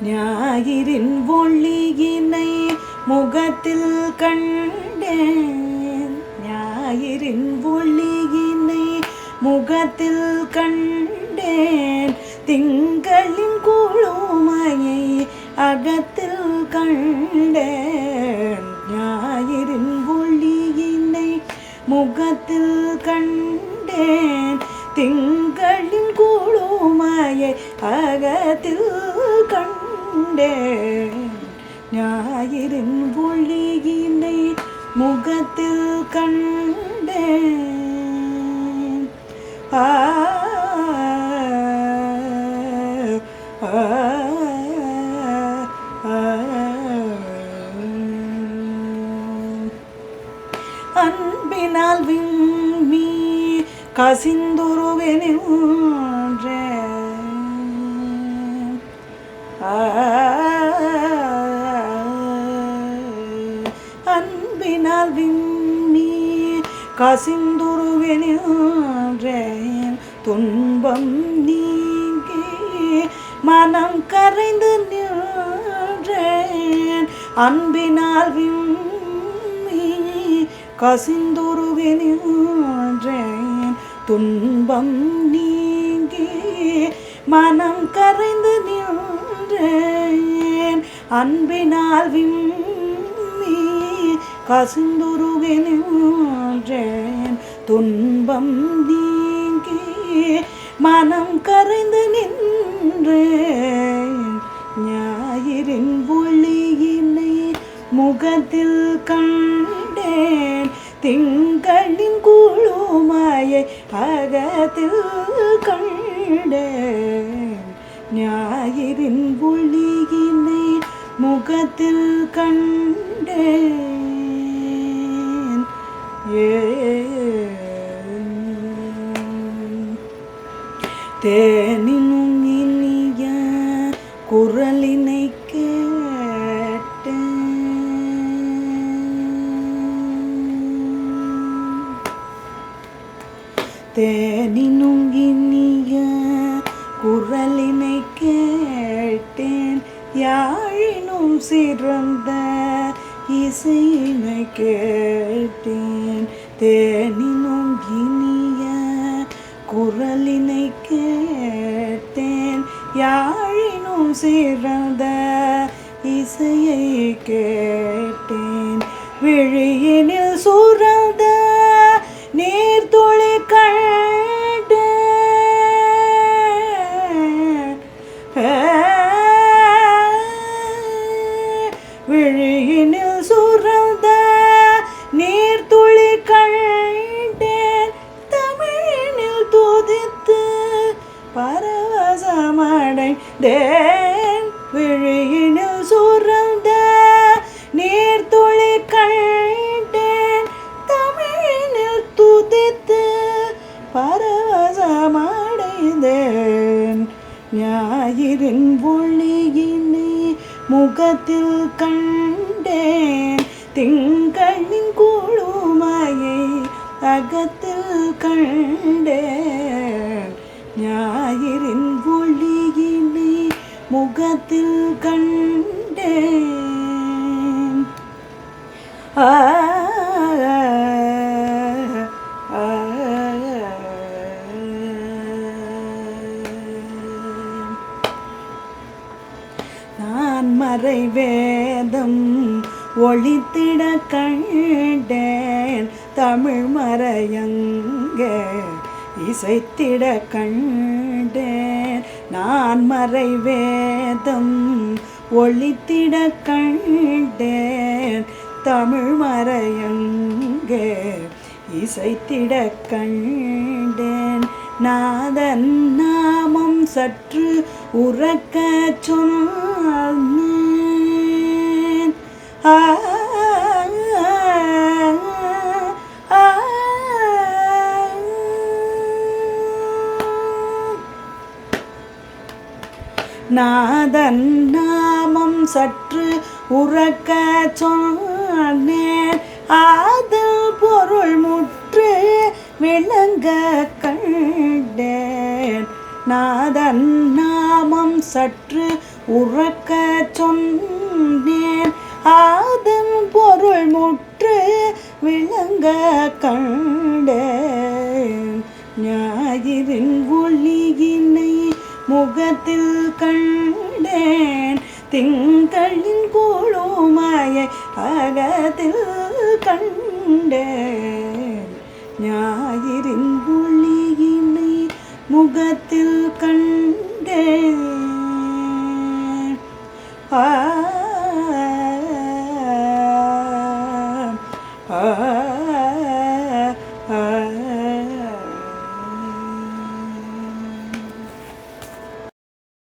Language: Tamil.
ஞாயிறின் ஒளியினை முகத்தில் கண்டேன். ஞாயிறின் ஒளியினை முகத்தில் கண்டேன். திங்களின் குழுமையை அகத்தில் கண்டேன். ஞாயிறின் ஒளியினை முகத்தில் கண்டேன். திங்களின் குழுமையை அகத்தில் கண்டேன். ஞாயிறின் ஒளியினை முகத்தில் கண்டேன். ஆ அன்பினால் விம்மி கசிந்துருவென்றேன். அன்பினால் விம்மி கசிந்துருவென்றேன். துன்பம் நீங்கி மனம் கரைந்து நின்றேன். அன்பினால் விம்மி கசிந்துருவென்றேன். துன்பம் நீங்கி மனம் கரைந்து நின்றேன். அன்பினால் விம்மி கசிந்துருவென்றேன். துன்பம் நீங்கி மனம் கரைந்து நின்றேன். ஞாயிறின் ஒளியினை முகத்தில் கண்டேன். திங்களின் குழுமையை அகத்தில் கண்டேன். ஞாயிறின் ஒளியினை முகத்தில் கண்டேன். தேனினும் இனிய குரலினை கேட்டேன். தேனினும் இனிய குரலினை கேட்டேன். யாழினும் சிறந்த இசையினை கேட்டேன். தேனினும் இனிய குரலினை கேட்டேன். யாழினும் சிறந்த இசையை கேட்டேன். விழியினில் சுரந்த நீர்த்துளி கண்டேன். விழியினில் சுரந்த நீர்த்துளி கண்டேன். தமிழினில் துதித்து பரவசமடைந்தேன். விழியினில் சுரந்த நீர்த்துளி கண்டேன். தமிழினில் துதித்து பரவசமடைந்தேன். ஞாயிறின் ஒளியினை முகத்தில் கண்டேன். திங்களின் குழுமையை அகத்தில் கண்டேன். ஞாயிறின் ஒளியினை முகத்தில் கண்டேன். நான் மறை வேதம் ஒளித்திட கண்டேன். தமிழ் மறையங்கே இசைத்திட கண்டேன். நான் மறை வேதம் ஒளித்திட கண்டேன். தமிழ் மறையங்கே இசைத்திட கண்டேன். நாதன் நாமம் சற்று உறக்க சொன்னேன். நாதன் நாமம் சற்று உறக்க சொன்னேன். ஆதல் பொருள் முற்று விளங்க கண்டேன். நாதன் நாமம் சற்று உறக்க சொன்னேன் ஆதன் பொருள் முற்று விளங்க கண்டேன் ஞாயிறின் ஒளியினை முகத்தில் கண்டேன் திங்களின் கோளுமாயை அகத்தில் கண்டேன் ஞாயிறின் ஒளியினை முகத்தில் கண்டேன்